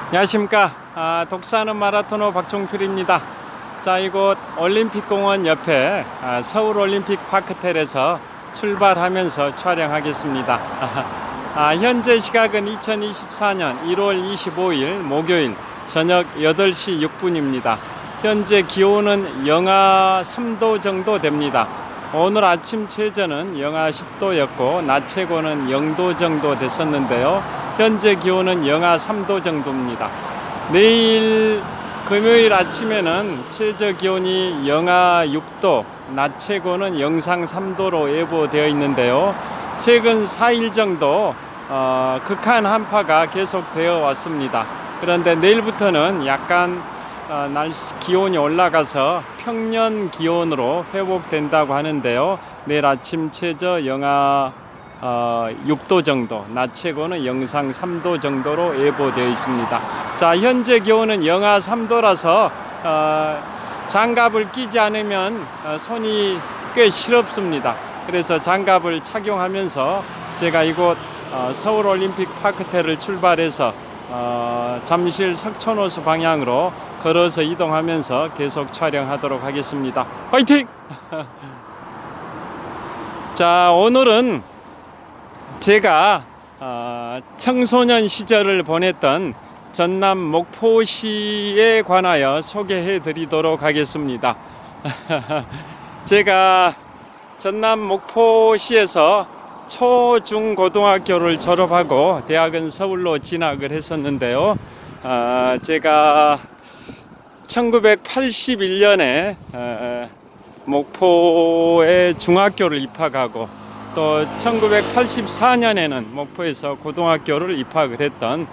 안녕하십니까. 독사하는 마라토너 박종필입니다. 자, 이곳 올림픽공원 옆에 서울올림픽 파크텔에서 출발하면서 촬영하겠습니다. 현재 시각은 2024년 1월 25일 목요일 저녁 8시 6분입니다. 현재 기온은 영하 3도 정도 됩니다. 오늘 아침 최저는 영하 10도였고 낮 최고는 0도 정도 됐었는데요. 현재 기온은 영하 3도 정도입니다. 내일 금요일 아침에는 최저 기온이 영하 6도, 낮 최고는 영상 3도로 예보되어 있는데요. 최근 4일 정도 극한 한파가 계속되어 왔습니다. 그런데 내일부터는 약간 날씨 기온이 올라가서 평년 기온으로 회복된다고 하는데요. 내일 아침 최저 영하 6도 정도, 낮 최고는 영상 3도 정도로 예보되어 있습니다. 자, 현재 기온은 영하 3도라서 장갑을 끼지 않으면 손이 꽤 시렵습니다. 그래서 장갑을 착용하면서 제가 이곳 서울올림픽 파크텔을 출발해서 잠실 석촌호수 방향으로 걸어서 이동하면서 계속 촬영하도록 하겠습니다. 화이팅! 자, 오늘은 제가 청소년 시절을 보냈던 전남 목포시에 관하여 소개해 드리도록 하겠습니다. 제가 전남 목포시에서 초, 중, 고등학교를 졸업하고 대학은 서울로 진학을 했었는데요. 제가 1981년에 목포에 중학교를 입학하고 또 1984년에는 목포에서 고등학교를 입학을 했던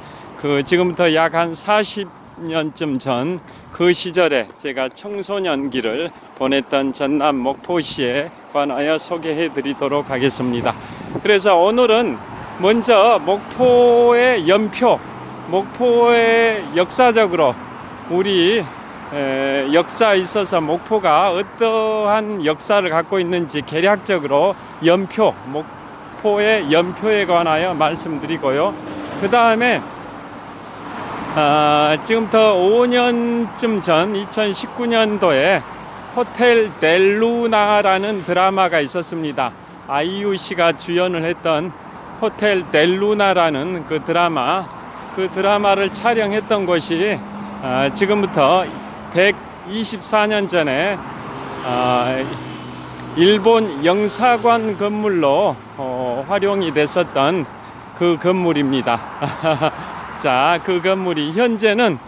지금부터 약 한 40년쯤 전 그 시절에 제가 청소년기를 보냈던 전남 목포시에 관하여 소개해 드리도록 하겠습니다. 그래서 오늘은 먼저 목포의 연표, 목포의 역사적으로 우리 역사에 있어서 목포가 어떠한 역사를 갖고 있는지 개략적으로 목포의 연표에 관하여 말씀드리고요. 그 다음에 지금부터 5년쯤 전 2019년도에 호텔 델루나라는 드라마가 있었습니다. 아이유 씨가 주연을 했던 호텔 델루나라는 그 드라마를 촬영했던 곳이 지금부터 124년 전에 일본 영사관 건물로 활용이 됐었던 그 건물입니다. 자, 그 건물이 현재는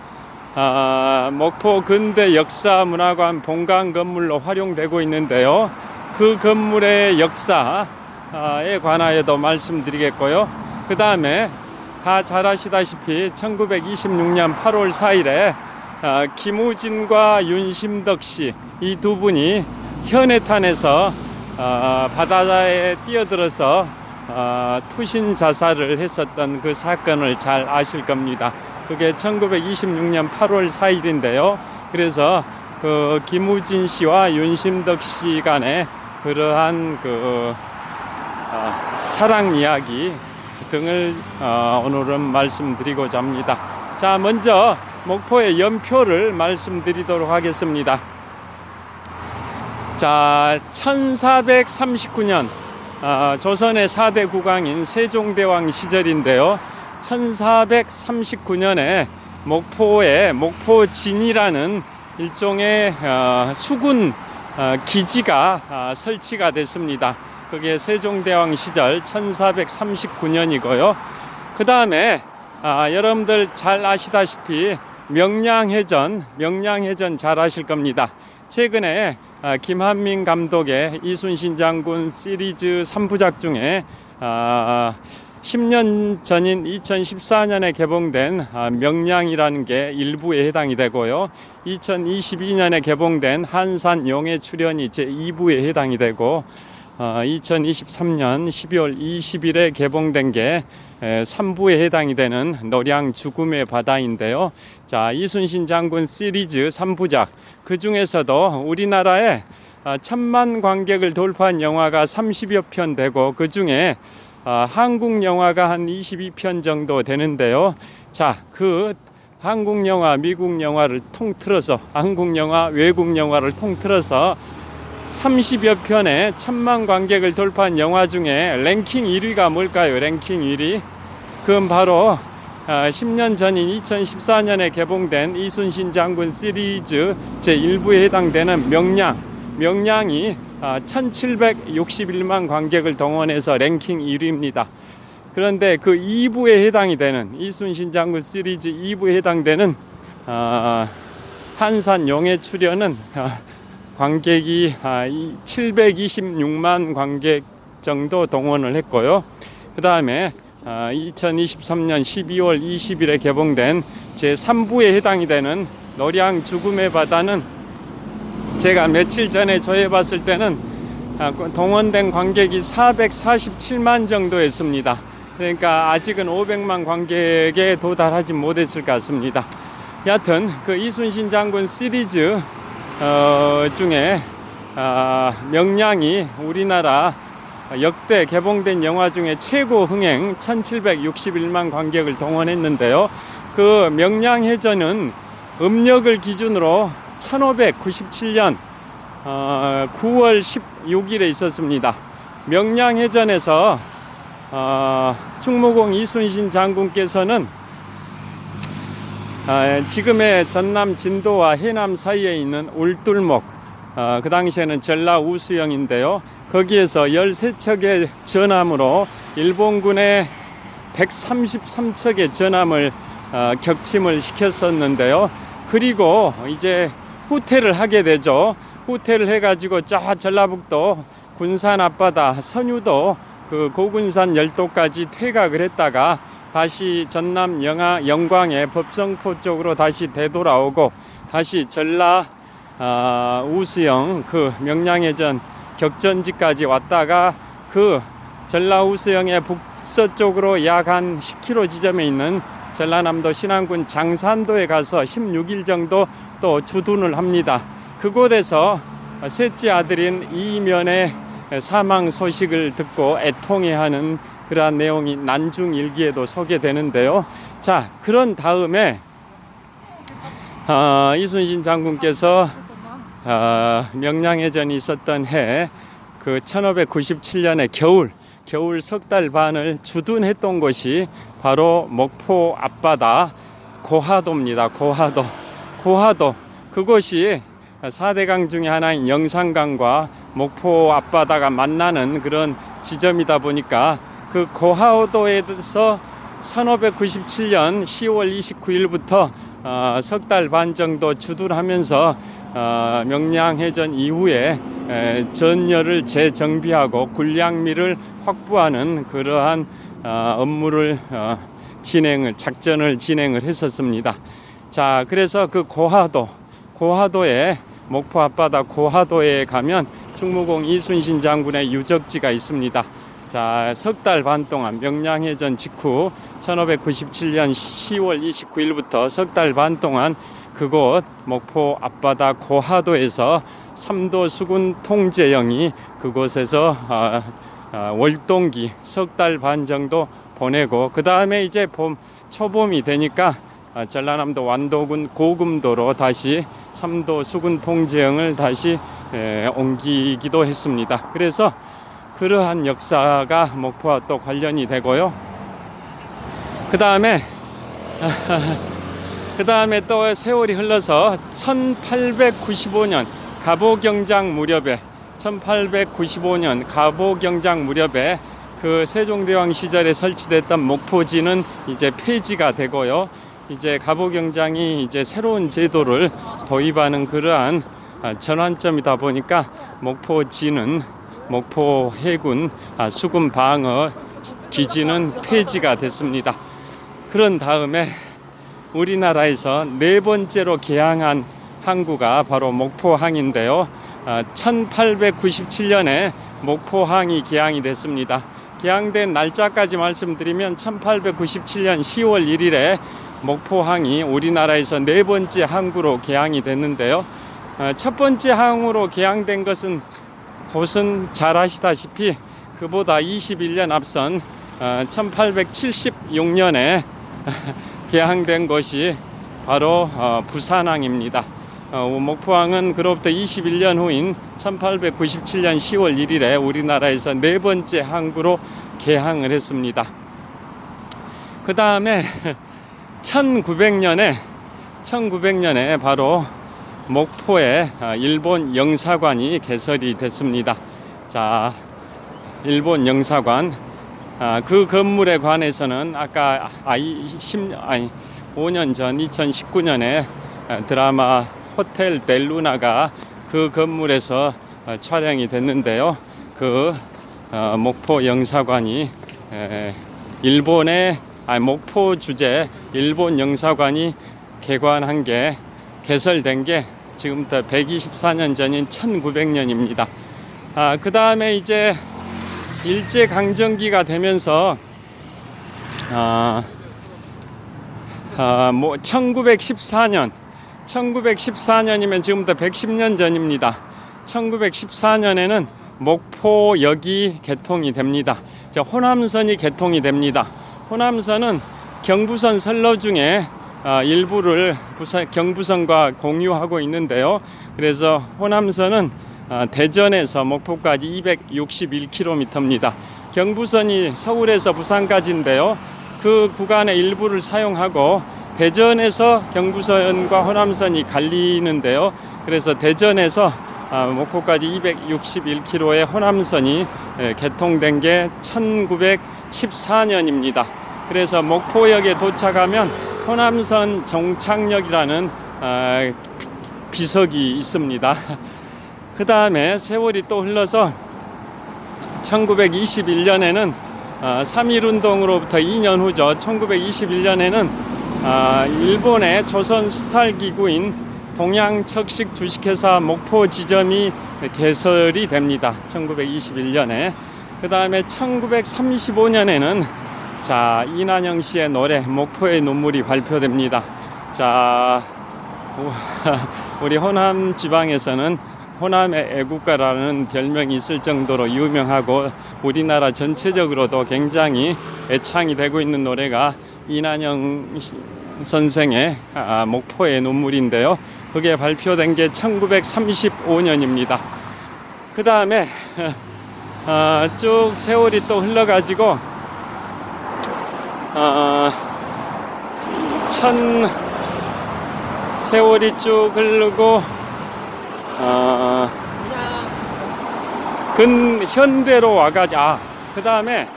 목포 근대 역사문화관 본관 건물로 활용되고 있는데요. 그 건물의 역사에 관하여도 말씀드리겠고요. 그 다음에 다 잘 아시다시피 1926년 8월 4일에 김우진과 윤심덕 씨 이 두 분이 현해탄에서 바다에 뛰어들어서 투신 자살을 했었던 그 사건을 잘 아실 겁니다. 그게 1926년 8월 4일인데요. 그래서 그 김우진 씨와 윤심덕 씨 간의 그러한 사랑 이야기 등을 오늘은 말씀드리고자 합니다. 자, 먼저 목포의 연표를 말씀드리도록 하겠습니다. 자, 1439년 조선의 4대 국왕인 세종대왕 시절인데요. 1439년에 목포에 목포진이라는 일종의 수군 기지가 설치가 됐습니다. 그게 세종대왕 시절 1439년이고요. 그 다음에 여러분들 잘 아시다시피 명량해전 잘 아실 겁니다. 최근에 김한민 감독의 이순신 장군 시리즈 3부작 중에 10년 전인 2014년에 개봉된 명량이라는 게 1부에 해당이 되고요. 2022년에 개봉된 한산 용의 출현이 제2부에 해당이 되고 2023년 12월 20일에 개봉된 게 3부에 해당이 되는 노량 죽음의 바다인데요. 자, 이순신 장군 시리즈 3부작 그 중에서도 우리나라에 1000만 관객을 돌파한 영화가 30여 편 되고 그 중에 한국 영화가 한 22편 정도 되는데요. 자, 그 한국 영화, 미국 영화를 통틀어서 한국 영화, 외국 영화를 통틀어서 30여 편의 1000만 관객을 돌파한 영화 중에 랭킹 1위가 뭘까요? 랭킹 1위. 그건 바로 10년 전인 2014년에 개봉된 이순신 장군 시리즈 제1부에 해당되는 명량이 1761만 관객을 동원해서 랭킹 1위입니다. 그런데 그 2부에 해당이 되는 이순신 장군 시리즈 2부에 해당되는 한산 용의 출연은 관객이 726만 관객 정도 동원을 했고요. 그 다음에 2023년 12월 20일에 개봉된 제3부에 해당이 되는 노량 죽음의 바다는 제가 며칠 전에 조회해봤을 때는 동원된 관객이 447만 정도 했습니다. 그러니까 아직은 500만 관객에 도달하지 못했을 것 같습니다. 여하튼 그 이순신 장군 시리즈 중에 명량이 우리나라 역대 개봉된 영화 중에 최고 흥행 1761만 관객을 동원했는데요. 그 명량해전은 음력을 기준으로 1597년 9월 16일에 있었습니다. 명량해전에서 충무공 이순신 장군께서는 지금의 전남 진도와 해남 사이에 있는 울둘목, 그 당시에는 전라 우수영인데요. 거기에서 13척의 전함으로 일본군의 133척의 전함을 격침을 시켰었는데요. 그리고 이제 후퇴를 하게 되죠. 후퇴를 해가지고 저 전라북도 군산 앞바다 선유도 그 고군산 열도까지 퇴각을 했다가 다시 전남 영광의 법성포 쪽으로 다시 되돌아오고 다시 전라 우수영 그 명량해전 격전지까지 왔다가 그 전라 우수영의 북서쪽으로 약 한 10km 지점에 있는 전라남도 신안군 장산도에 가서 16일 정도 또 주둔을 합니다. 그곳에서 셋째 아들인 이면의 사망 소식을 듣고 애통해하는 그러한 내용이 난중일기에도 소개되는데요. 자, 그런 다음에 이순신 장군께서 명량해전이 있었던 해 그 1597년의 겨울 석 달 반을 주둔했던 곳이 바로 목포 앞바다 고하도입니다. 고하도 그곳이 4대강 중에 하나인 영산강과 목포 앞바다가 만나는 그런 지점이다 보니까 그 고하도에서 1597년 10월 29일부터 석 달 반 정도 주둔하면서 명량해전 이후에 전열을 재정비하고 군량미를 확보하는 그러한 업무를 작전을 진행을 했었습니다. 자, 그래서 그 고하도에 목포 앞바다 고하도에 가면 충무공 이순신 장군의 유적지가 있습니다. 자, 석 달 반 동안 명량해전 직후 1597년 10월 29일부터 석 달 반 동안 그곳 목포 앞바다 고하도에서 삼도 수군 통제영이 그곳에서 월동기 석 달 반 정도 보내고 그 다음에 이제 초봄이 되니까 전라남도 완도군 고금도로 다시 삼도 수군 통제영을 다시 옮기기도 했습니다. 그래서 그러한 역사가 목포와 또 관련이 되고요. 그 다음에 또 세월이 흘러서 1895년 갑오경장 무렵에 그 세종대왕 시절에 설치됐던 목포지는 이제 폐지가 되고요. 이제 갑오경장이 이제 새로운 제도를 도입하는 그러한 전환점이다 보니까 목포지는 목포 해군 수군 방어 기지는 폐지가 됐습니다. 그런 다음에 우리나라에서 네 번째로 개항한 항구가 바로 목포항인데요. 1897년에 목포항이 개항이 됐습니다. 개항된 날짜까지 말씀드리면 1897년 10월 1일에 목포항이 우리나라에서 네 번째 항구로 개항이 됐는데요. 첫 번째 항으로 개항된 것은 잘 아시다시피 그보다 21년 앞선 1876년에 개항된 것이 바로 부산항입니다. 목포항은 그로부터 21년 후인 1897년 10월 1일에 우리나라에서 네 번째 항구로 개항을 했습니다. 그 다음에 1900년에 바로 목포에 일본 영사관이 개설이 됐습니다. 자, 일본 영사관, 그 건물에 관해서는 아까 5년 전 2019년에 드라마 호텔 델루나가 그 건물에서 촬영이 됐는데요. 그 목포 영사관이 목포 주재 일본 영사관이 개설된 게 지금부터 124년 전인 1900년입니다. 그 다음에 이제 일제강점기가 되면서 1914년이면 지금부터 110년 전입니다. 1914년에는 목포역이 개통이 됩니다. 호남선이 개통이 됩니다. 호남선은 경부선 선로 중에 일부를 경부선과 공유하고 있는데요. 그래서 호남선은 대전에서 목포까지 261km입니다. 경부선이 서울에서 부산까지인데요. 그 구간의 일부를 사용하고 대전에서 경부선과 호남선이 갈리는데요. 그래서 대전에서 목포까지 261km의 호남선이 개통된 게 1914년입니다. 그래서 목포역에 도착하면 호남선 종착역이라는 비석이 있습니다. 그 다음에 세월이 또 흘러서 1921년에는 3.1운동으로부터 2년 후죠. 1921년에는 일본의 조선 수탈기구인 동양척식 주식회사 목포 지점이 개설이 됩니다. 1921년에. 그 다음에 1935년에는 이난영 씨의 노래 목포의 눈물이 발표됩니다. 우리 호남 지방에서는 호남의 애국가라는 별명이 있을 정도로 유명하고 우리나라 전체적으로도 굉장히 애창이 되고 있는 노래가 이난영 선생의 목포의 눈물인데요. 그게 발표된 게 1935년입니다. 그 다음에 쭉 세월이 또 흘러가지고 세월이 쭉 흐르고 근현대로 와가지고 그 다음에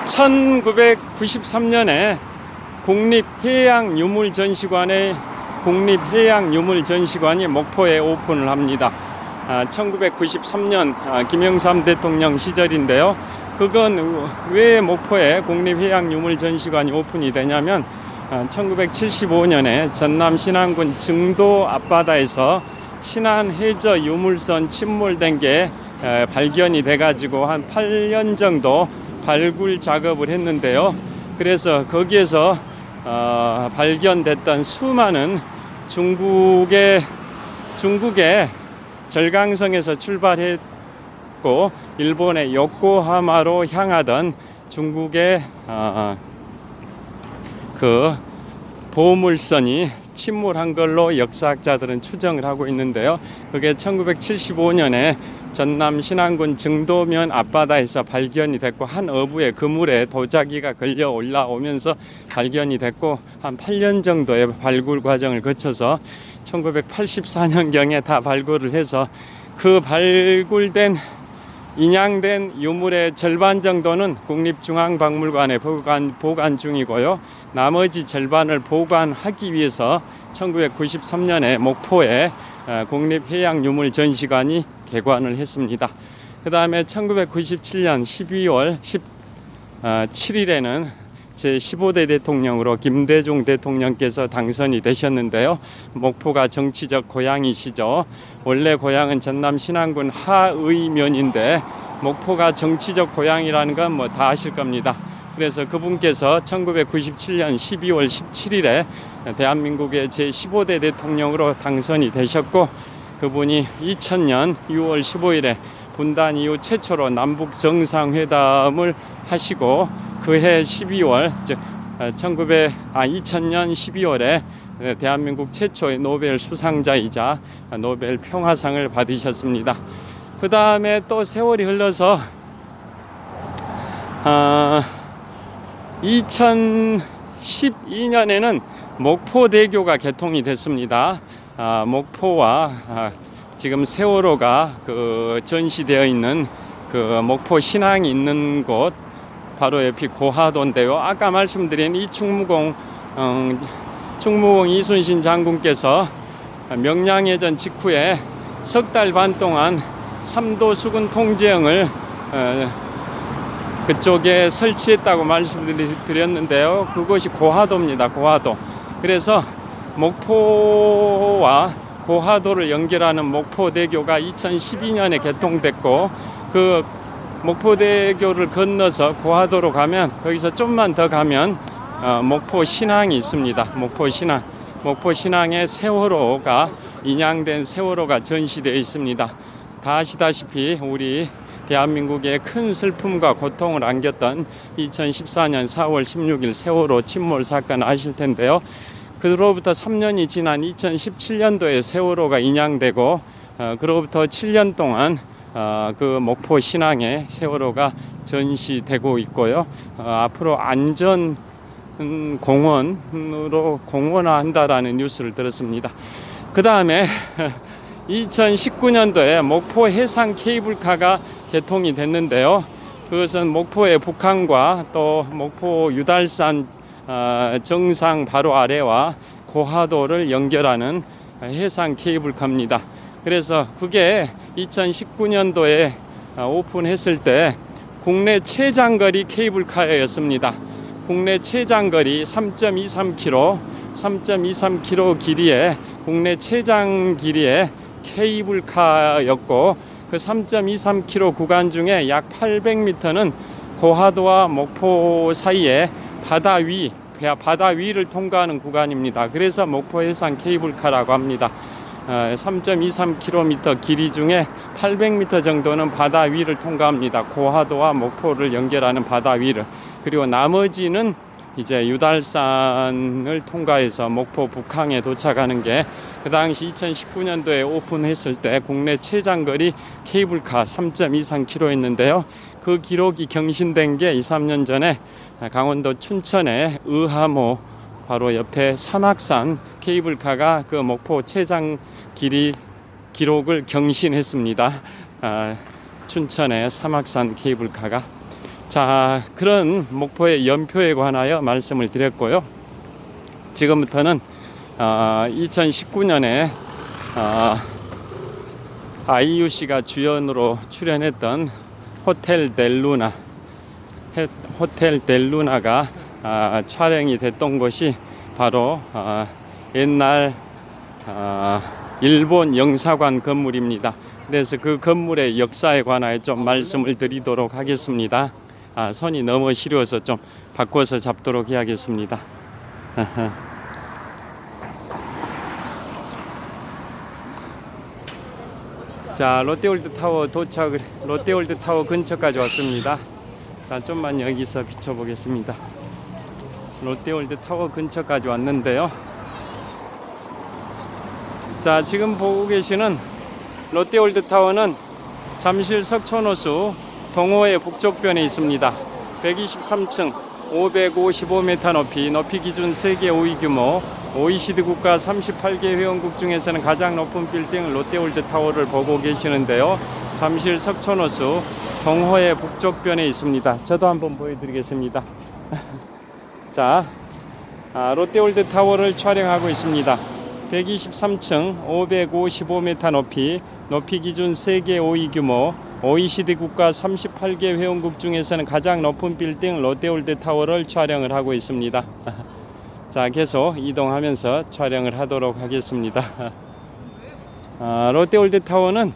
1993년에 국립해양유물전시관이 목포에 오픈을 합니다. 1993년 김영삼 대통령 시절인데요. 그건 왜 목포에 국립해양유물전시관이 오픈이 되냐면 1975년에 전남 신안군 증도 앞바다에서 신안해저 유물선 침몰된 게 발견이 돼가지고 한 8년 정도 발굴 작업을 했는데요. 그래서 거기에서 발견됐던 수많은 중국의 절강성에서 출발했고 일본의 요코하마로 향하던 중국의 그 보물선이 침몰한 걸로 역사학자들은 추정을 하고 있는데요. 그게 1975년에 전남 신안군 증도면 앞바다에서 발견이 됐고 한 어부의 그물에 도자기가 걸려 올라오면서 발견이 됐고 한 8년 정도의 발굴 과정을 거쳐서 1984년경에 다 발굴을 해서 그 발굴된 인양된 유물의 절반 정도는 국립중앙박물관에 보관 중이고요. 나머지 절반을 보관하기 위해서 1993년에 목포에 국립해양유물전시관이 개관을 했습니다. 그 다음에 1997년 12월 17일에는 제15대 대통령으로 김대중 대통령께서 당선이 되셨는데요. 목포가 정치적 고향이시죠. 원래 고향은 전남 신안군 하의면인데 목포가 정치적 고향이라는 건 뭐 다 아실 겁니다. 그래서 그분께서 1997년 12월 17일에 대한민국의 제15대 대통령으로 당선이 되셨고 그분이 2000년 6월 15일에 분단 이후 최초로 남북 정상회담을 하시고 그해 12월 즉 2000년 12월에 대한민국 최초의 노벨 수상자이자 노벨 평화상을 받으셨습니다. 그 다음에 또 세월이 흘러서 2012년에는 목포대교가 개통이 됐습니다. 목포와 지금 세월호가 전시되어 있는 목포 신항이 있는 곳 바로 옆이 고하도인데요. 아까 말씀드린 이 충무공 이순신 장군께서 명량해전 직후에 석 달 반 동안 삼도 수군 통제영을 그쪽에 설치했다고 말씀드렸는데요. 그것이 고하도입니다. 고하도. 그래서 목포와 고하도를 연결하는 목포대교가 2012년에 개통됐고, 그 목포대교를 건너서 고하도로 가면, 거기서 좀만 더 가면 목포 신항이 있습니다. 목포 신항에 세월호가 인양된 세월호가 전시되어 있습니다. 다 아시다시피 우리 대한민국에 큰 슬픔과 고통을 안겼던 2014년 4월 16일 세월호 침몰 사건 아실 텐데요. 그로부터 3년이 지난 2017년도에 세월호가 인양되고, 그로부터 7년 동안 그 목포 신항에 세월호가 전시되고 있고요. 앞으로 안전 공원으로 공원화한다라는 뉴스를 들었습니다. 그 다음에 2019년도에 목포 해상 케이블카가 개통이 됐는데요. 그것은 목포의 북한과 또 목포 유달산 정상 바로 아래와 고하도를 연결하는 해상 케이블카입니다. 그래서 그게 2019년도에 오픈했을 때 국내 최장거리 케이블카였습니다. 국내 최장거리 3.23km 길이의 국내 최장 길이의 케이블카였고, 그 3.23km 구간 중에 약 800m는 고하도와 목포 사이에 바다 위를 통과하는 구간입니다. 그래서 목포 해상 케이블카라고 합니다. 3.23km 길이 중에 800m 정도는 바다 위를 통과합니다. 고하도와 목포를 연결하는 바다 위를. 그리고 나머지는 이제 유달산을 통과해서 목포 북항에 도착하는 게 그 당시 2019년도에 오픈했을 때 국내 최장거리 케이블카 3.23km였는데요. 그 기록이 경신된 게 2, 3년 전에 강원도 춘천의 의하모 바로 옆에 사막산 케이블카가 그 목포 최장 길이 기록을 경신했습니다. 춘천의 사막산 케이블카가. 자, 그런 목포의 연표에 관하여 말씀을 드렸고요. 지금부터는 2019년에 IUC가 주연으로 출연했던 호텔 델루나가 촬영이 됐던 곳이 바로 옛날 일본 영사관 건물입니다. 그래서 그 건물의 역사에 관하여 좀 말씀을 드리도록 하겠습니다. 손이 너무 시려워서 좀 바꿔서 잡도록 해야겠습니다. 자, 롯데월드타워 롯데월드타워 근처까지 왔습니다. 자, 좀만 여기서 비춰보겠습니다. 롯데월드타워 근처까지 왔는데요. 자, 지금 보고 계시는 롯데월드타워는 잠실 석촌호수 동호회 북쪽변에 있습니다. 123층 555m 높이 기준 세계 5위 규모 OECD 국가 38개 회원국 중에서는 가장 높은 빌딩 롯데월드타워를 보고 계시는데요. 잠실 석촌호수 동호회 북쪽변에 있습니다. 저도 한번 보여드리겠습니다. 자, 롯데월드타워를 촬영하고 있습니다. 123층 555m 높이 기준 세계 5위 규모 OECD 국가 38개 회원국 중에서는 가장 높은 빌딩 롯데월드타워를 촬영을 하고 있습니다. 자, 계속 이동하면서 촬영을 하도록 하겠습니다. 롯데월드타워는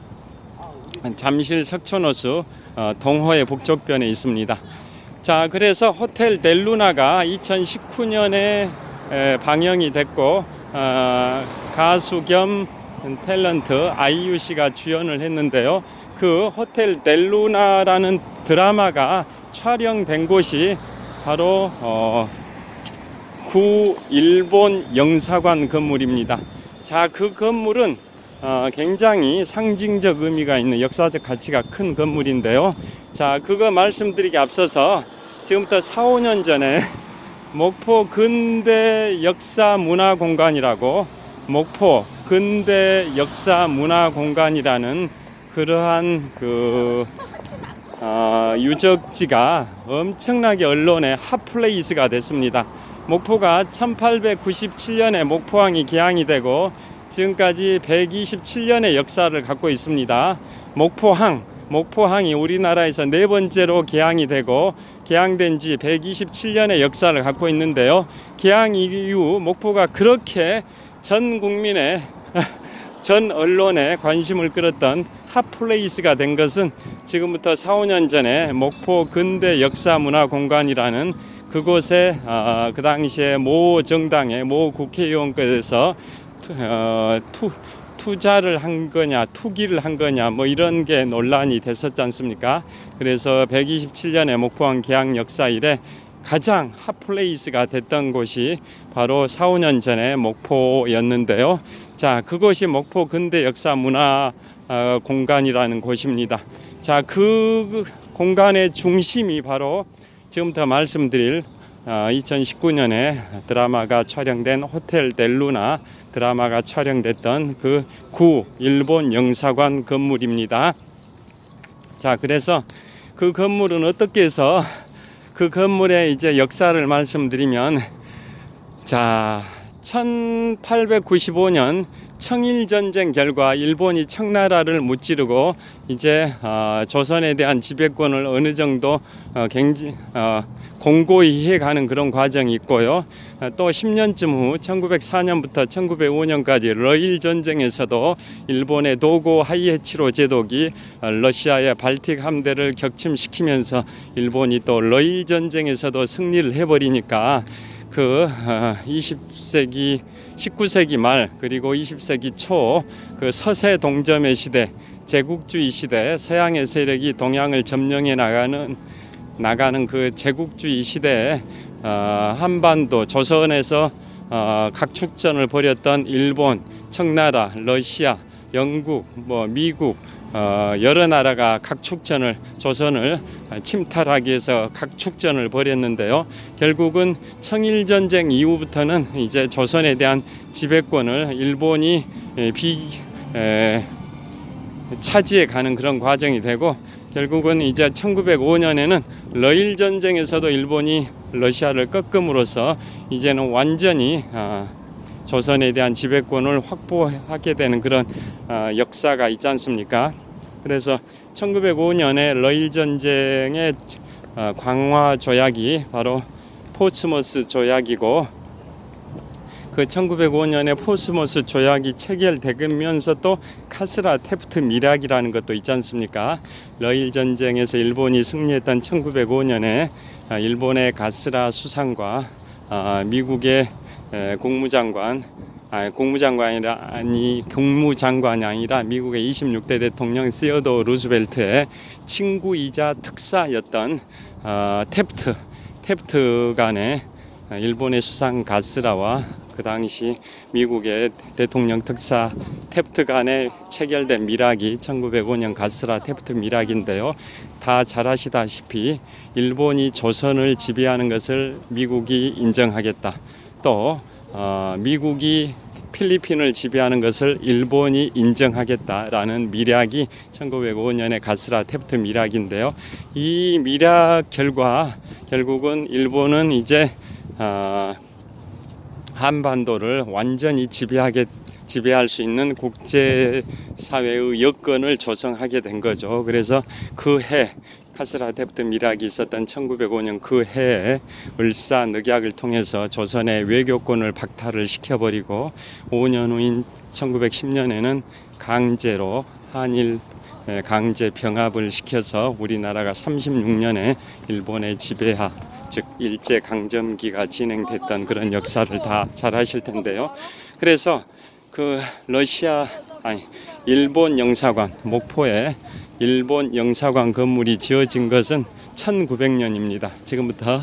잠실 석촌호수 동호회 북쪽변에 있습니다. 자, 그래서 호텔 델루나가 2019년에 방영이 됐고, 가수 겸 탤런트 IUC가 주연을 했는데요. 그 호텔 델루나라는 드라마가 촬영된 곳이 바로 구 일본 영사관 건물입니다. 자, 그 건물은 굉장히 상징적 의미가 있는 역사적 가치가 큰 건물인데요. 자, 그거 말씀드리기 앞서서 지금부터 4, 5년 전에 목포 근대 역사 문화 공간이라고, 목포 근대 역사 문화 공간이라는 그러한 유적지가 엄청나게 언론의 핫플레이스가 됐습니다. 목포가 1897년에 목포항이 개항이 되고 지금까지 127년의 역사를 갖고 있습니다. 목포항이 우리나라에서 네 번째로 개항이 되고 개항된 지 127년의 역사를 갖고 있는데요. 개항 이후 목포가 그렇게 전 국민의 전 언론에 관심을 끌었던 핫플레이스가 된 것은 지금부터 4, 5년 전에 목포 근대 역사문화공간이라는 그곳에 그 당시에 모 정당의 모 국회의원께서 투자를 한 거냐 투기를 한 거냐 뭐 이런 게 논란이 됐었지 않습니까? 그래서 127년의 목포항 개항 역사 이래 가장 핫플레이스가 됐던 곳이 바로 4, 5년 전에 목포였는데요. 자, 그곳이 목포 근대 역사 문화 공간이라는 곳입니다. 자, 그 공간의 중심이 바로 지금부터 말씀드릴 2019년에 드라마가 촬영된 호텔 델루나 드라마가 촬영됐던 그 구 일본 영사관 건물입니다. 자, 그래서 그 건물은 어떻게 해서 그 건물의 이제 역사를 말씀드리면, 자, 1895년 청일전쟁 결과 일본이 청나라를 무찌르고 이제 조선에 대한 지배권을 어느 정도 공고히 해가는 그런 과정이 있고요. 또 10년쯤 후 1904년부터 1905년까지 러일 전쟁에서도 일본의 도고 하이에치로 제독이 러시아의 발틱 함대를 격침시키면서 일본이 또 러일 전쟁에서도 승리를 해버리니까 그 19세기 말 그리고 20세기 초 그 서세 동점의 시대, 제국주의 시대, 서양의 세력이 동양을 점령해 나가는 그 제국주의 시대에 한반도 조선에서 각축전을 벌였던 일본, 청나라, 러시아, 영국, 미국 여러 나라가 각축전을 조선을 침탈하기 위해서 각축전을 벌였는데요. 결국은 청일전쟁 이후부터는 이제 조선에 대한 지배권을 일본이 차지해 가는 그런 과정이 되고 결국은 이제 1905년에는 러일 전쟁에서도 일본이 러시아를 꺾음으로써 이제는 완전히 조선에 대한 지배권을 확보하게 되는 그런 역사가 있지 않습니까? 그래서 1905년에 러일 전쟁의 강화 조약이 바로 포츠머스 조약이고, 그 1905년에 포츠머스 조약이 체결되면서 또 카스라 테프트 밀약이라는 것도 있지 않습니까? 러일 전쟁에서 일본이 승리했던 1905년에 일본의 카스라 수상과 미국의 국무장관이 아니라 미국의 26대 대통령 시어도 루즈벨트의 친구이자 특사였던 테프트 간의 일본의 수상 가스라와 그 당시 미국의 대통령 특사 테프트 간에 체결된 밀약이 1905년 가스라 테프트 밀약인데요. 다 잘 아시다시피 일본이 조선을 지배하는 것을 미국이 인정하겠다. 또 미국이 필리핀을 지배하는 것을 일본이 인정하겠다라는 밀약이 1905년의 가스라 테프트 밀약인데요. 이 밀약 결과 결국은 일본은 이제 한반도를 완전히 지배할 수 있는 국제사회의 여건을 조성하게 된 거죠. 그래서 그 해 카스라 테프트 밀약이 있었던 1905년 그 해에 을사늑약을 통해서 조선의 외교권을 박탈을 시켜버리고 5년 후인 1910년에는 강제로 한일 강제 병합을 시켜서 우리나라가 36년에 일본의 지배하, 즉 일제강점기가 진행됐던 그런 역사를 다 잘 아실 텐데요. 그래서 그 일본 영사관, 목포에 일본 영사관 건물이 지어진 것은 1900년입니다. 지금부터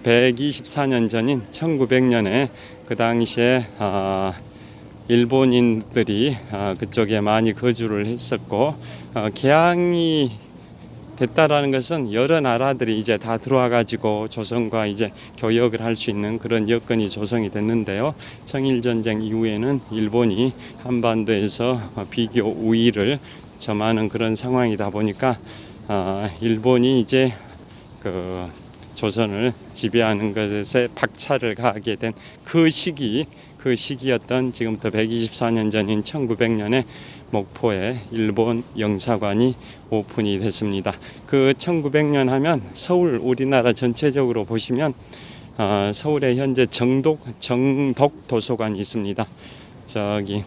124년 전인 1900년에 그 당시에 일본인들이 그쪽에 많이 거주를 했었고, 개항이 됐다라는 것은 여러 나라들이 이제 다 들어와 가지고 조선과 이제 교역을 할 수 있는 그런 여건이 조성이 됐는데요. 청일전쟁 이후에는 일본이 한반도에서 비교 우위를 점하는 그런 상황이다 보니까 일본이 이제 그 조선을 지배하는 것에 박차를 가하게 된 그 시기였던 지금부터 124년 전인 1900년에 목포에 일본 영사관이 오픈이 됐습니다. 그 1900년 하면 서울, 우리나라 전체적으로 보시면 서울에 현재 정독 도서관이 있습니다. 저기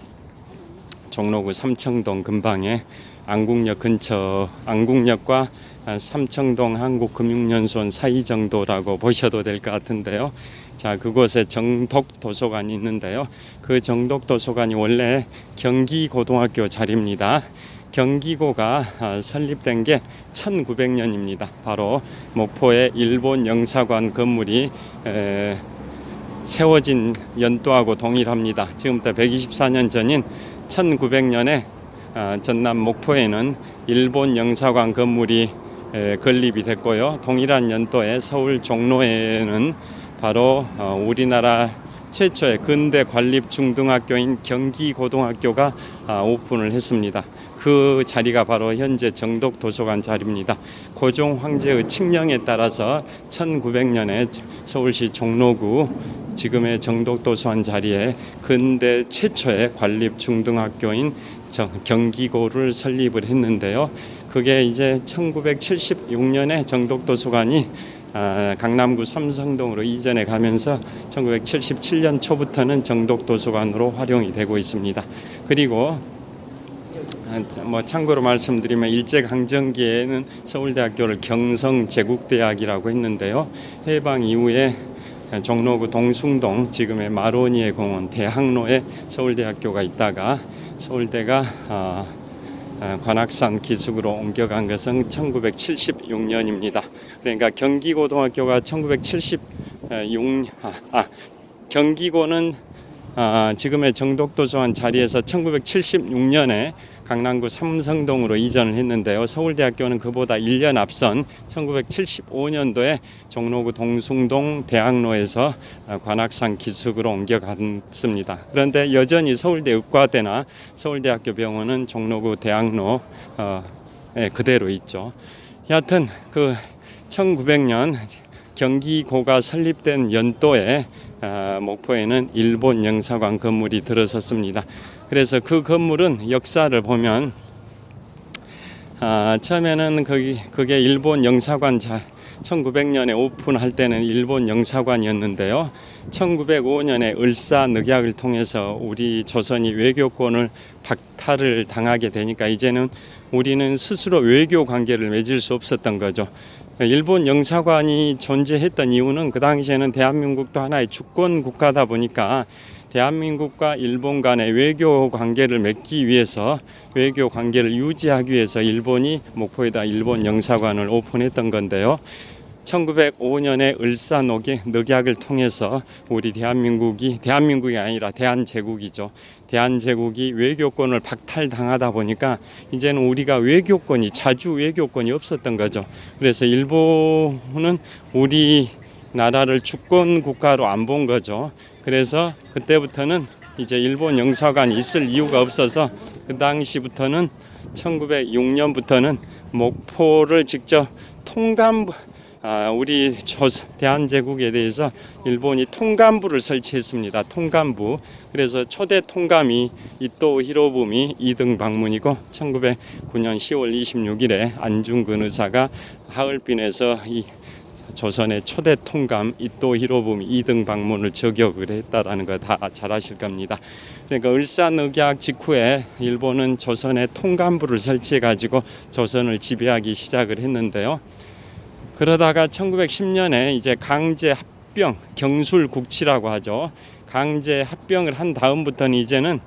종로구 삼청동 근방에 안국역 근처, 안국역과 삼청동 한국금융연수원 사이 정도라고 보셔도 될 것 같은데요. 자, 그곳에 정독 도서관이 있는데요. 그 정독 도서관이 원래 경기고등학교 자리입니다. 경기고가 설립된 게 1900년입니다. 바로 목포의 일본 영사관 건물이 세워진 연도하고 동일합니다. 지금부터 124년 전인 1900년에 전남 목포에는 일본 영사관 건물이 건립이 됐고요. 동일한 연도에 서울 종로에는 바로 우리나라 최초의 근대 관립 중등학교인 경기고등학교가 오픈을 했습니다. 그 자리가 바로 현재 정독 도서관 자리입니다. 고종 황제의 칙령에 따라서 1900년에 서울시 종로구 지금의 정독 도서관 자리에 근대 최초의 관립 중등학교인 경기고를 설립을 했는데요. 그게 이제 1976년에 정독 도서관이 강남구 삼성동으로 이전해 가면서 1977년 초부터는 정독 도서관으로 활용이 되고 있습니다. 그리고 참고로 말씀드리면 일제강점기에는 서울대학교를 경성제국대학이라고 했는데요. 해방 이후에 종로구 동숭동 지금의 마로니에 공원 대학로에 서울대학교가 있다가 서울대가 관악산 기숙으로 옮겨간 것은 1976년입니다. 그러니까 경기고등학교가 1976 지금의 정독도서관 자리에서 1976년에 강남구 삼성동으로 이전을 했는데요. 서울대학교는 그보다 1년 앞선 1975년도에 종로구 동숭동 대학로에서 관악산 기숙으로 옮겨갔습니다. 그런데 여전히 서울대 의과대나 서울대학교 병원은 종로구 대학로 그대로 있죠. 여하튼 그 1900년 경기고가 설립된 연도에 목포에는 일본 영사관 건물이 들어섰습니다. 그래서 그 건물은 역사를 보면 처음에는 그게 일본 영사관 1900년에 오픈할 때는 일본 영사관이었는데요. 1905년에 을사늑약을 통해서 우리 조선이 외교권을 박탈을 당하게 되니까 이제는 우리는 스스로 외교 관계를 맺을 수 없었던 거죠. 일본 영사관이 존재했던 이유는 그 당시에는 대한민국도 하나의 주권 국가다 보니까 대한민국과 일본 간의 외교 관계를 맺기 위해서 외교 관계를 유지하기 위해서 일본이 목포에다 일본 영사관을 오픈했던 건데요. 1905년에 을사늑약을 통해서 우리 대한민국이 아니라 대한제국이죠. 대한제국이 외교권을 박탈당하다 보니까 이제는 우리가 자주 외교권이 없었던 거죠. 그래서 일본은 우리 나라를 주권 국가로 안 본 거죠. 그래서 그때부터는 이제 일본 영사관이 있을 이유가 없어서 그 당시부터는 1906년부터는 목포를 직접 우리 대한제국에 대해서 일본이 통감부를 설치했습니다. 통감부. 그래서 초대 통감이 이토 히로부미 2등 방문이고 1909년 10월 26일에 안중근 의사가 하얼빈에서 이 조선의 초대 통감 이토 히로부미 2등 방문을 저격을 했다라는 거 다 잘 아실 겁니다. 그러니까 을사늑약 직후에 일본은 조선의 통감부를 설치해 가지고 조선을 지배하기 시작을 했는데요. 그러다가 1910년에 이제 강제 합병, 경술국치라고 하죠. 강제 합병을 한 다음부터는 이제는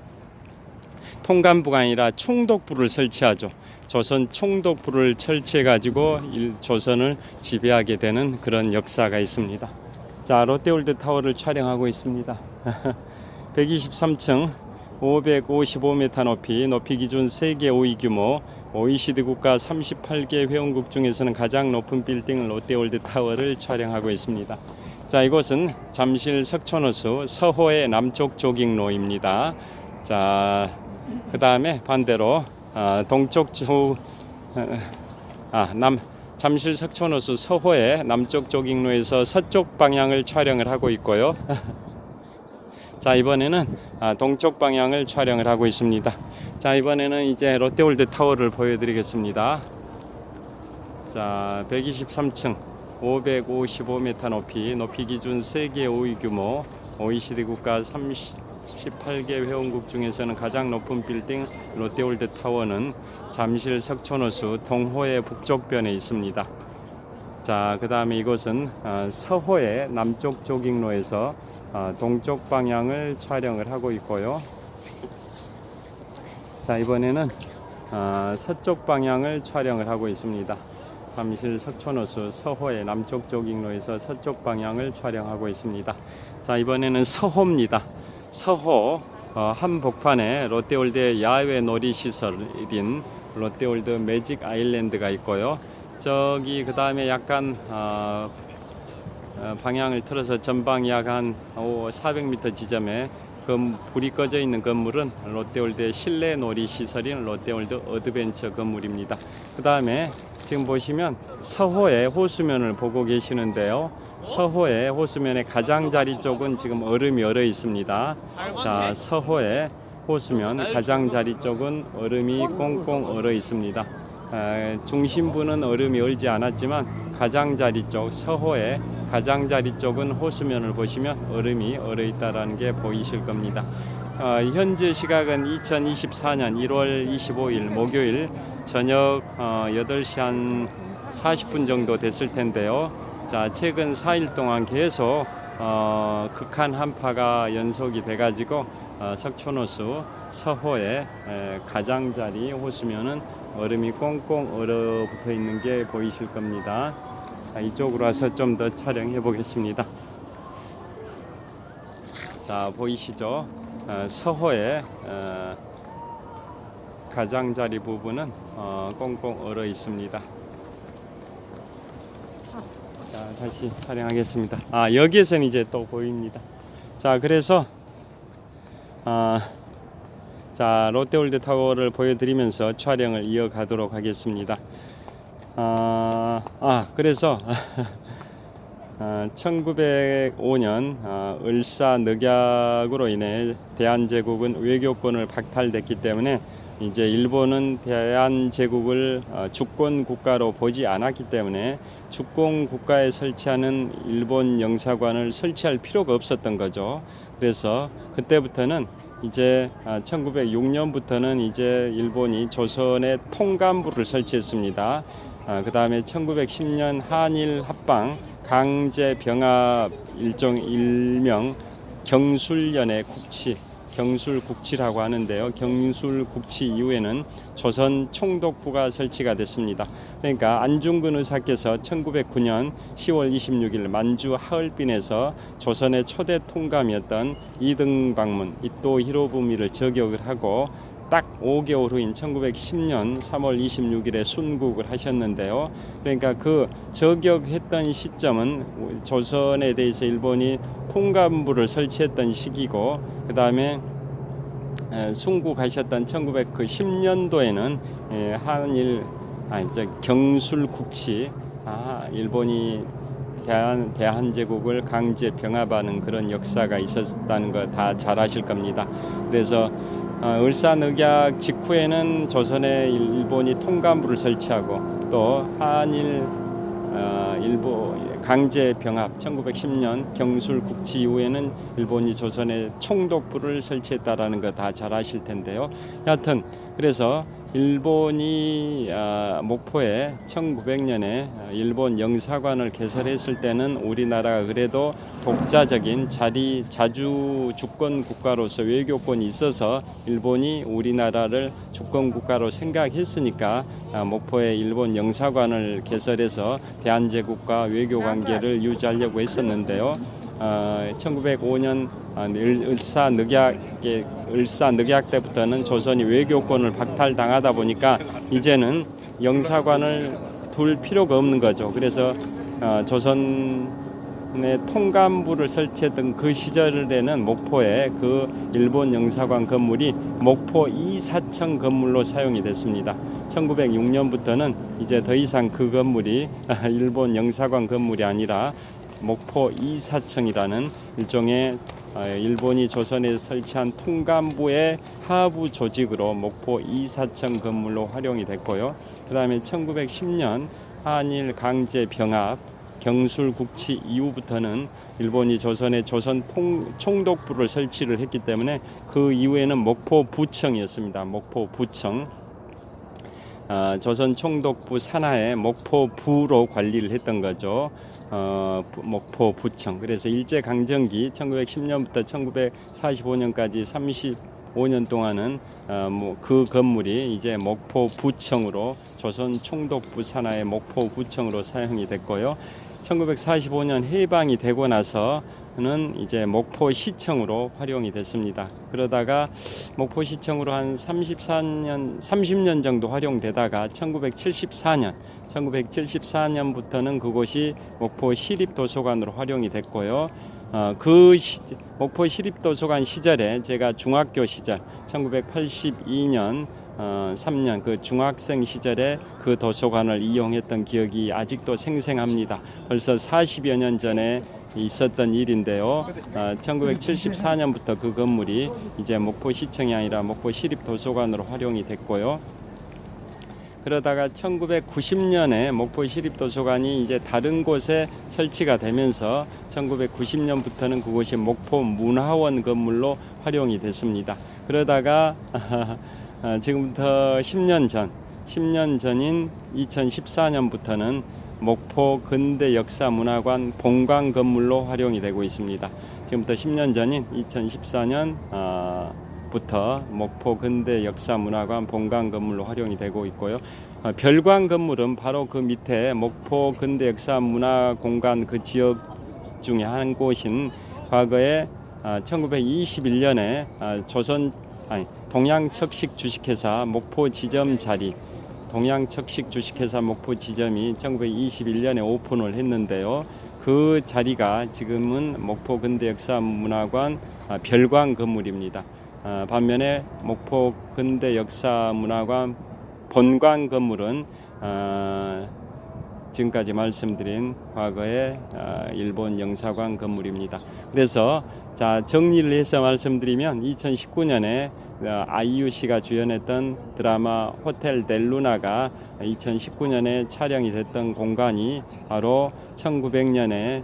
통감부가 아니라 총독부를 설치하죠. 조선 총독부를 설치해 가지고 조선을 지배하게 되는 그런 역사가 있습니다. 자, 롯데월드 타워를 촬영하고 있습니다. 123층 555m 높이 기준 세계 5위 규모 OECD 국가 38개 회원국 중에서는 가장 높은 빌딩 롯데월드 타워를 촬영하고 있습니다. 자, 이곳은 잠실 석촌호수 서호의 남쪽 조깅로입니다. 자, 그 다음에 반대로 동쪽 잠실 석촌호수 서호의 남쪽 조깅로에서 서쪽 방향을 촬영을 하고 있고요. 자, 이번에는 동쪽 방향을 촬영을 하고 있습니다. 자, 이번에는 이제 롯데월드 타워를 보여드리겠습니다. 자, 123층 555m 높이 기준 세계 5위 규모 OECD 국가 38개 회원국 중에서는 가장 높은 빌딩 롯데월드 타워는 잠실 석촌호수 동호의 북쪽변에 있습니다. 자, 그 다음에 이곳은 서호의 남쪽 조깅로에서 동쪽 방향을 촬영을 하고 있고요. 자, 이번에는 서쪽 방향을 촬영을 하고 있습니다. 잠실 석촌호수 서호의 남쪽 조깅로에서 서쪽 방향을 촬영하고 있습니다. 자, 이번에는 서호입니다. 서호 한복판에 롯데월드의 야외 놀이시설인 롯데월드 매직 아일랜드가 있고요. 저기 그 다음에 약간 방향을 틀어서 전방 약 한 400m 지점에 불이 꺼져 있는 건물은 롯데월드의 실내 놀이 시설인 롯데월드 어드벤처 건물입니다. 그 다음에 지금 보시면 서호의 호수면을 보고 계시는데요. 서호의 호수면의 가장자리 쪽은 지금 얼음이 얼어 있습니다. 자, 서호의 호수면 가장자리 쪽은 얼음이 꽁꽁 얼어 있습니다. 중심부는 얼음이 얼지 않았지만 가장자리 쪽, 서호의 가장자리 쪽은 호수면을 보시면 얼음이 얼어 있다라는 게 보이실 겁니다. 현재 시각은 2024년 1월 25일 목요일 저녁 8시 한 40분 정도 됐을 텐데요. 자, 최근 4일 동안 계속 극한 한파가 연속이 돼가지고 석촌호수 서호의 가장자리 호수면은 얼음이 꽁꽁 얼어붙어 있는 게 보이실 겁니다. 자, 이쪽으로 와서 좀 더 촬영해 보겠습니다. 자, 보이시죠? 서호의 가장자리 부분은 꽁꽁 얼어 있습니다. 자, 다시 촬영하겠습니다. 여기에서는 이제 또 보입니다. 자, 그래서 자, 롯데월드 타워를 보여드리면서 촬영을 이어가도록 하겠습니다. 그래서 1905년 을사늑약으로 인해 대한제국은 외교권을 박탈됐기 때문에 이제 일본은 대한제국을 주권 국가로 보지 않았기 때문에 주권 국가에 설치하는 일본 영사관을 설치할 필요가 없었던 거죠. 그래서 그때부터는 이제 1906년부터는 이제 일본이 조선에 통감부를 설치했습니다. 그 다음에 1910년 한일 합방 강제 병합 일명 경술련의 국치, 경술국치라고 하는데요. 경술국치 이후에는 조선 총독부가 설치가 됐습니다. 그러니까 안중근 의사께서 1909년 10월 26일 만주 하얼빈에서 조선의 초대 통감이었던 이등방문 이토 히로부미를 저격을 하고 딱 5개월 후인 1910년 3월 26일에 순국을 하셨는데요. 그러니까 그 저격했던 시점은 조선에 대해서 일본이 통감부를 설치했던 시기고, 그 다음에 순국하셨던 1910년도에는 한일 경술국치 일본이 대한제국을 강제 병합하는 그런 역사가 있었다는 거 다 잘 아실 겁니다. 그래서 을사늑약 직후에는 조선에 일본이 통감부를 설치하고 또 한일 일본 강제 병합 1910년 경술국치 이후에는 일본이 조선에 총독부를 설치했다라는 거 다 잘 아실 텐데요. 여하튼 그래서 일본이 목포에 1900년에 일본 영사관을 개설했을 때는 우리나라가 그래도 독자적인 자주 주권 국가로서 외교권이 있어서 일본이 우리나라를 주권 국가로 생각했으니까 목포에 일본 영사관을 개설해서 대한제국과 외교 관계를 유지하려고 했었는데요. 1905년 을사늑약 때부터는 조선이 외교권을 박탈당하다 보니까 이제는 영사관을 둘 필요가 없는 거죠. 그래서 조선의 통감부를 설치했던 그 시절에는 목포에 그 일본 영사관 건물이 목포 이사청 건물로 사용이 됐습니다. 1906년부터는 이제 더 이상 그 건물이 일본 영사관 건물이 아니라 목포 이사청이라는 일종의 일본이 조선에 설치한 통감부의 하부 조직으로 목포 이사청 건물로 활용이 됐고요. 그 다음에 1910년 한일 강제 병합 경술 국치 이후부터는 일본이 조선에 조선 총독부를 설치를 했기 때문에 그 이후에는 목포부청이었습니다. 목포부청. 조선 총독부 산하에 목포부로 관리를 했던 거죠. 목포부청. 그래서 일제강점기 1910년부터 1945년까지 35년 동안은 그 건물이 이제 목포부청으로 조선 총독부 산하의 목포부청으로 사용이 됐고요. 1945년 해방이 되고 나서는 이제 목포시청으로 활용이 됐습니다. 그러다가 목포시청으로 한 30년 정도 활용되다가 1974년부터는 그곳이 목포시립도서관으로 활용이 됐고요. 목포 시립도서관 시절에 제가 중학교 시절 1982년 3년 그 중학생 시절에 그 도서관을 이용했던 기억이 아직도 생생합니다. 벌써 40여 년 전에 있었던 일인데요. 1974년부터 그 건물이 이제 목포시청이 아니라 목포시립도서관으로 활용이 됐고요. 그러다가 1990년에 목포시립도서관이 이제 다른 곳에 설치가 되면서 1990년부터는 그곳이 목포문화원 건물로 활용이 됐습니다. 그러다가 지금부터 10년 전인 2014년부터는 목포 근대역사문화관 본관 건물로 활용이 되고 있습니다. 지금부터 10년 전인 2014년 부터 목포 근대역사문화관 본관 건물로 활용이 되고 있고요. 별관 건물은 바로 그 밑에 목포 근대역사문화공간 그 지역 중에 한 곳인 과거에 1921년에 동양척식 주식회사 목포 지점 자리 동양척식 주식회사 목포 지점이 1921년에 오픈을 했는데요. 그 자리가 지금은 목포 근대역사문화관 별관 건물입니다. 반면에 목포 근대역사문화관 본관 건물은 지금까지 말씀드린 과거의 일본 영사관 건물입니다. 그래서 정리를 해서 말씀드리면 2019년에 아이유 씨가 주연했던 드라마 호텔 델루나가 2019년에 촬영이 됐던 공간이 바로 1900년에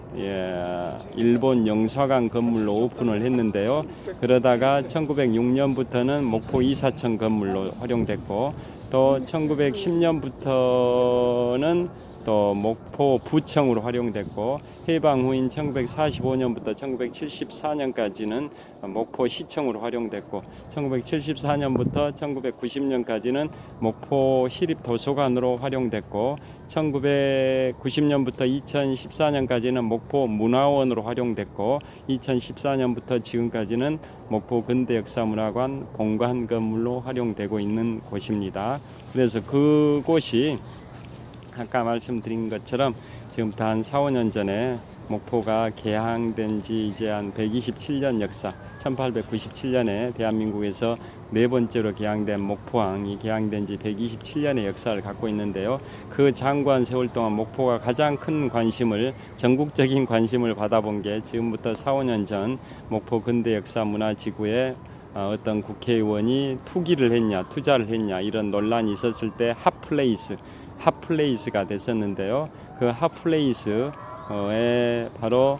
일본 영사관 건물로 오픈을 했는데요. 그러다가 1906년부터는 목포 이사청 건물로 활용됐고 또 1910년부터는 또 목포부청으로 활용됐고 해방 후인 1945년부터 1974년까지는 목포시청으로 활용됐고 1974년부터 1990년까지는 목포시립도서관으로 활용됐고 1990년부터 2014년까지는 목포문화원으로 활용됐고 2014년부터 지금까지는 목포 근대역사문화관 본관 건물로 활용되고 있는 곳입니다. 그래서 그곳이 아까 말씀드린 것처럼 지금부터 한 4, 5년 전에 목포가 개항된 지 이제 한 127년 역사, 1897년에 대한민국에서 네 번째로 개항된 목포항이 개항된 지 127년의 역사를 갖고 있는데요. 그 장관 세월 동안 목포가 가장 큰 전국적인 관심을 받아본 게 지금부터 4, 5년 전 목포 근대역사문화지구에 어떤 국회의원이 투자를 했냐 이런 논란이 있었을 때 핫플레이스가 됐었는데요. 그 핫플레이스의 바로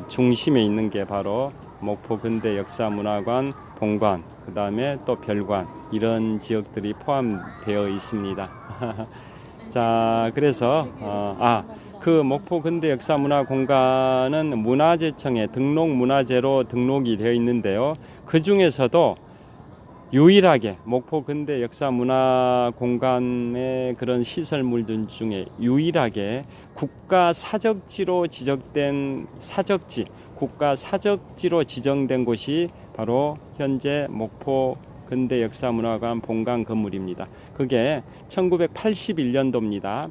중심에 있는 게 바로 목포 근대역사문화관 본관, 그 다음에 또 별관 이런 지역들이 포함되어 있습니다. 자, 그래서 그 목포 근대 역사 문화 공간은 문화재청에 등록 문화재로 등록이 되어 있는데요. 그 중에서도 유일하게 목포 근대 역사 문화 공간의 그런 시설물들 중에 유일하게 국가 사적지로 지정된 국가 사적지로 지정된 곳이 바로 현재 목포 근대 역사문화관 본관 건물입니다. 그게 1981년도입니다.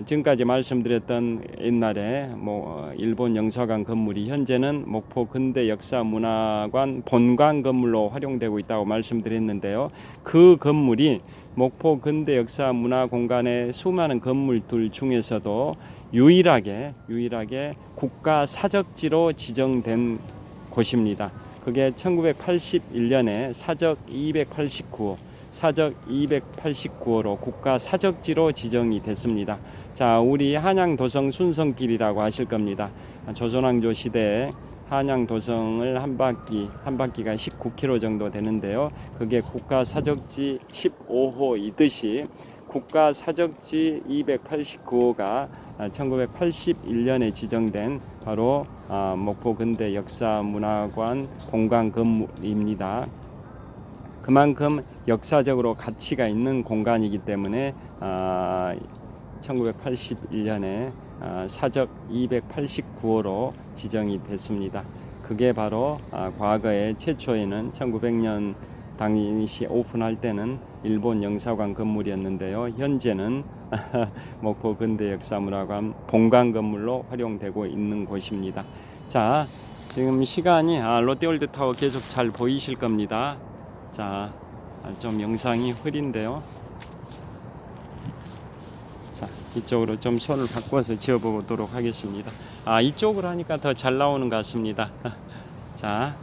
지금까지 말씀드렸던 옛날에 일본 영사관 건물이 현재는 목포 근대 역사문화관 본관 건물로 활용되고 있다고 말씀드렸는데요. 그 건물이 목포 근대 역사문화공간의 수많은 건물들 중에서도 유일하게 국가 사적지로 지정된 곳입니다. 그게 1981년에 사적 289호로 국가 사적지로 지정이 됐습니다. 자, 우리 한양도성 순성길이라고 하실 겁니다. 조선왕조 시대에 한양도성을 한 바퀴가 19km 정도 되는데요. 그게 국가 사적지 15호이듯이 국가 사적지 289호가 1981년에 지정된 바로 목포 근대 역사문화관 본관 건물입니다. 그만큼 역사적으로 가치가 있는 공간이기 때문에 1981년에 사적 289호로 지정이 됐습니다. 그게 바로 과거에 최초에는 1900년 당시 오픈할 때는 일본 영사관 건물이었는데요. 현재는 목포 근대 역사문화관 본관 건물로 활용되고 있는 곳입니다. 자, 지금 시간이 롯데월드타워 계속 잘 보이실 겁니다. 자, 좀 영상이 흐린데요. 자, 이쪽으로 좀 손을 바꿔서 지어보도록 하겠습니다. 이쪽으로 하니까 더 잘 나오는 것 같습니다. 자,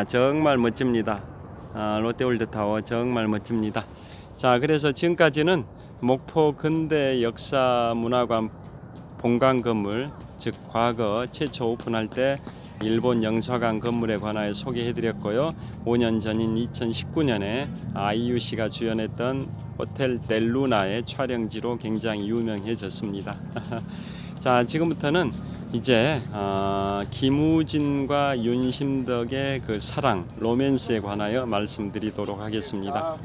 정말 멋집니다. 롯데월드타워 정말 멋집니다. 자, 그래서 지금까지는 목포 근대 역사문화관 본관 건물, 즉 과거 최초 오픈할 때 일본 영사관 건물에 관하여 소개해드렸고요. 5년 전인 2019년에 IUC가 주연했던 호텔 델루나의 촬영지로 굉장히 유명해졌습니다. 자, 지금부터는 이제 김우진과 윤심덕의 그 사랑, 로맨스에 관하여 말씀드리도록 하겠습니다.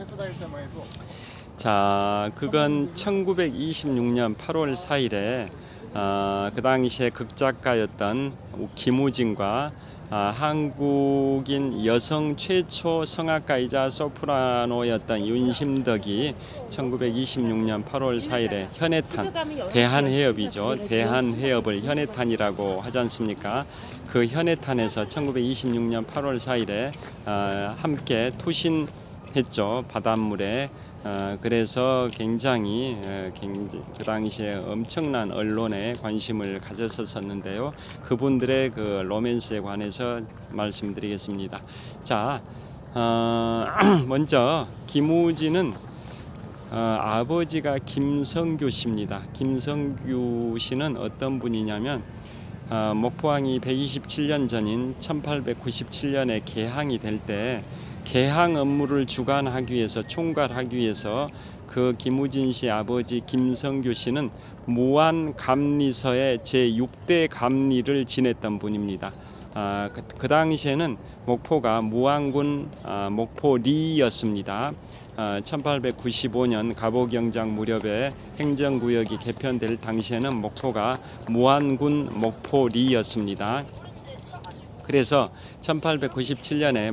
자, 그건 1926년 8월 4일에 그 당시에 극작가였던 김우진과 한국인 여성 최초 성악가이자 소프라노였던 윤심덕이 1926년 8월 4일에 현해탄, 대한해협이죠. 대한해협을 현해탄이라고 하지 않습니까? 그 현해탄에서 1926년 8월 4일에 함께 투신했죠. 바닷물에. 그래서 굉장히 그 당시에 엄청난 언론에 관심을 가졌었는데요. 그분들의 그 로맨스에 관해서 말씀드리겠습니다. 자, 먼저 김우진은 아버지가 김성규 씨입니다. 김성규 씨는 어떤 분이냐면 목포항이 127년 전인 1897년에 개항이 될 때 개항 업무를 주관하기 위해서 총괄하기 위해서 그 김우진 씨 아버지 김성규 씨는 무안감리서의 제6대 감리를 지냈던 분입니다. 그 당시에는 목포가 무안군 목포리였습니다. 1895년 갑오경작 무렵에 행정구역이 개편될 당시에는 목포가 무안군 목포리였습니다. 그래서 1897년에